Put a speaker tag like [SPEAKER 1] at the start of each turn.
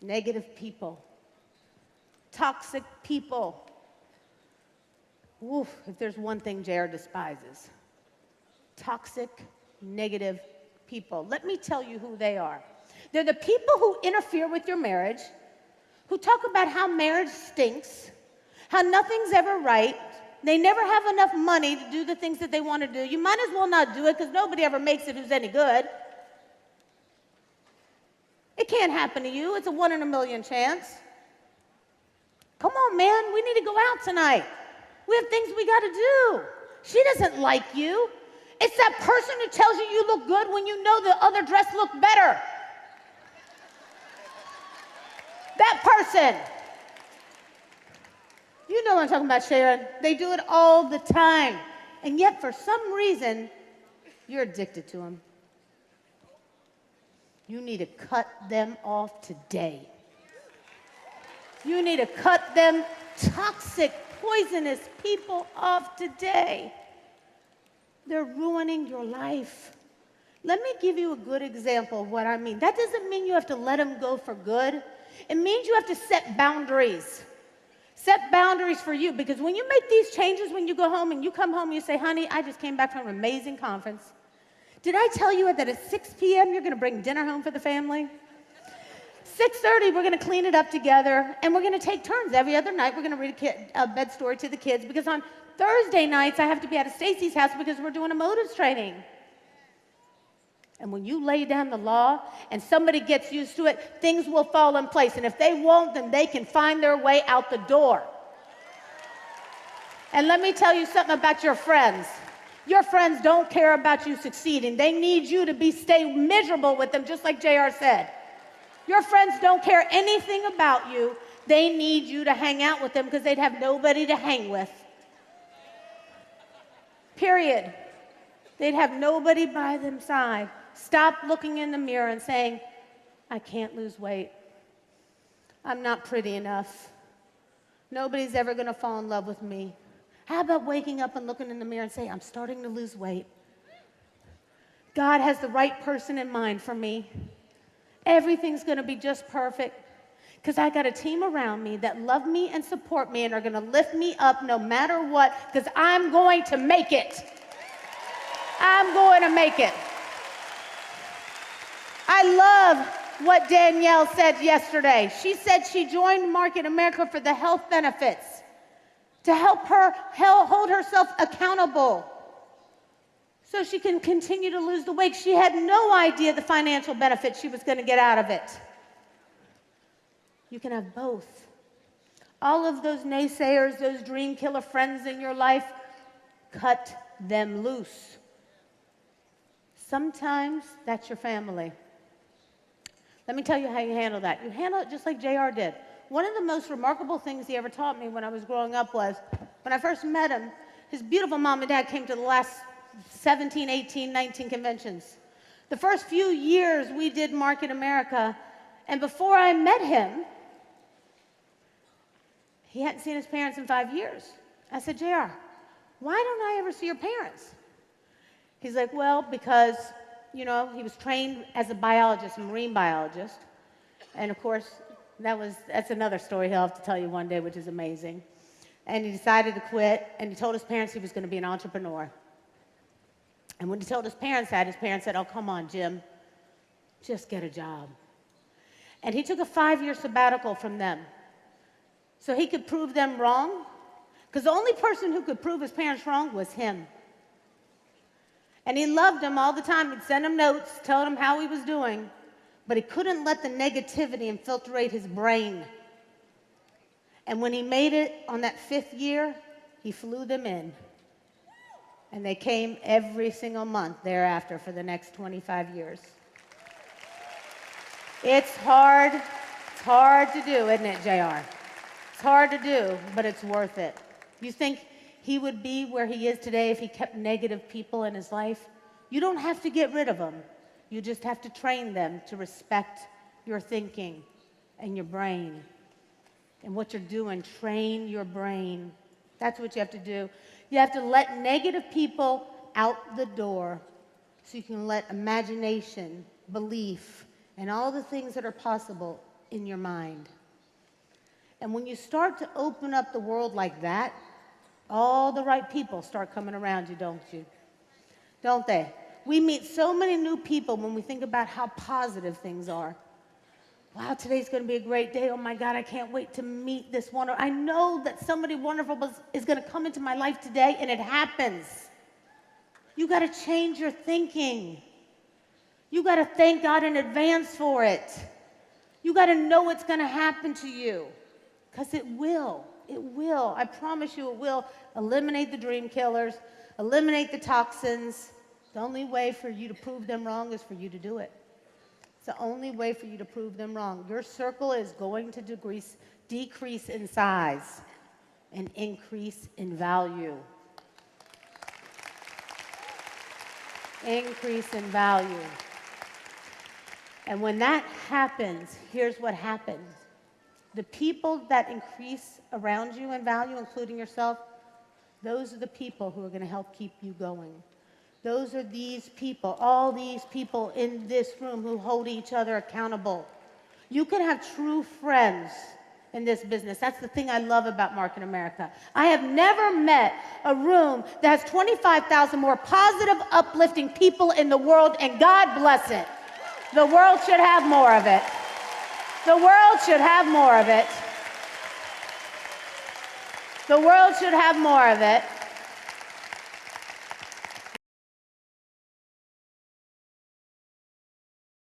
[SPEAKER 1] Negative people. Toxic people. Oof, if there's one thing JR despises. Toxic, negative people. Let me tell you who they are. They're the people who interfere with your marriage, who talk about how marriage stinks, how nothing's ever right. They never have enough money to do the things that they want to do. You might as well not do it because nobody ever makes it who's any good. It can't happen to you. It's a 1 in a million chance. Come on, man. We need to go out tonight. We have things we got to do. She doesn't like you. It's that person who tells you you look good when you know the other dress looked better. That person. You know what I'm talking about, Sharon. They do it all the time. And yet, for some reason, you're addicted to them. You need to cut them off today. You need to cut them toxic, poisonous people off today. They're ruining your life. Let me give you a good example of what I mean. That doesn't mean you have to let them go for good. It means you have to set boundaries. Set boundaries for you, because when you make these changes, when you go home and you come home and you say, honey, I just came back from an amazing conference. Did I tell you that at 6 p.m. you're going to bring dinner home for the family? 6:30, we're going to clean it up together, and we're going to take turns. Every other night, we're going to read a bed story to the kids, because on Thursday nights, I have to be at Stacy's house because we're doing a motives training. And when you lay down the law and somebody gets used to it, things will fall in place. And if they won't, then they can find their way out the door. And let me tell you something about your friends. Your friends don't care about you succeeding. They need you to stay miserable with them, just like JR said. Your friends don't care anything about you. They need you to hang out with them because they'd have nobody to hang with. Period. They'd have nobody by their side. Stop looking in the mirror and saying, I can't lose weight. I'm not pretty enough. Nobody's ever going to fall in love with me. How about waking up and looking in the mirror and saying, I'm starting to lose weight. God has the right person in mind for me. Everything's going to be just perfect because I got a team around me that love me and support me and are going to lift me up no matter what, because I'm going to make it. I'm going to make it. I love what Danielle said yesterday. She said she joined Market America for the health benefits, to help her hold herself accountable so she can continue to lose the weight. She had no idea the financial benefits she was going to get out of it. You can have both. All of those naysayers, those dream killer friends in your life, cut them loose. Sometimes that's your family. Let me tell you how you handle that. You handle it just like JR did. One of the most remarkable things he ever taught me when I was growing up was, when I first met him, his beautiful mom and dad came to the last 17, 18, 19 conventions. The first few years we did Market America, and before I met him, he hadn't seen his parents in 5 years. I said, JR, why don't I ever see your parents? He's like, well, because, you know, he was trained as a biologist, a marine biologist. And of course, that's another story he'll have to tell you one day, which is amazing. And he decided to quit, and he told his parents he was going to be an entrepreneur. And when he told his parents that, oh, come on, Jim, just get a job. And he took a 5-year sabbatical from them so he could prove them wrong, because the only person who could prove his parents wrong was him. And he loved them all the time. He'd send them notes, telling them how he was doing, but he couldn't let the negativity infiltrate his brain. And when he made it on that 5th year, he flew them in. And they came every single month thereafter for the next 25 years. It's hard to do, isn't it, JR? It's hard to do, but it's worth it. You think he would be where he is today if he kept negative people in his life? You don't have to get rid of them. You just have to train them to respect your thinking and your brain. And what you're doing, train your brain. That's what you have to do. You have to let negative people out the door so you can let imagination, belief, and all the things that are possible in your mind. And when you start to open up the world like that, all the right people start coming around you, don't you? Don't they? We meet so many new people when we think about how positive things are. Wow, today's going to be a great day. Oh my God, I can't wait to meet this one. I know that somebody wonderful is going to come into my life today, and it happens. You got to change your thinking. You got to thank God in advance for it. You got to know it's going to happen to you, because it will. It will. I promise you it will. Eliminate the dream killers. Eliminate the toxins. The only way for you to prove them wrong is for you to do it. It's the only way for you to prove them wrong. Your circle is going to decrease in size and increase in value. Increase in value. And when that happens, here's what happens. The people that increase around you in value, including yourself, those are the people who are going to help keep you going. Those are these people, all these people in this room who hold each other accountable. You can have true friends in this business. That's the thing I love about Market America. I have never met a room that has 25,000 more positive, uplifting people in the world, and God bless it. The world should have more of it. The world should have more of it. The world should have more of it.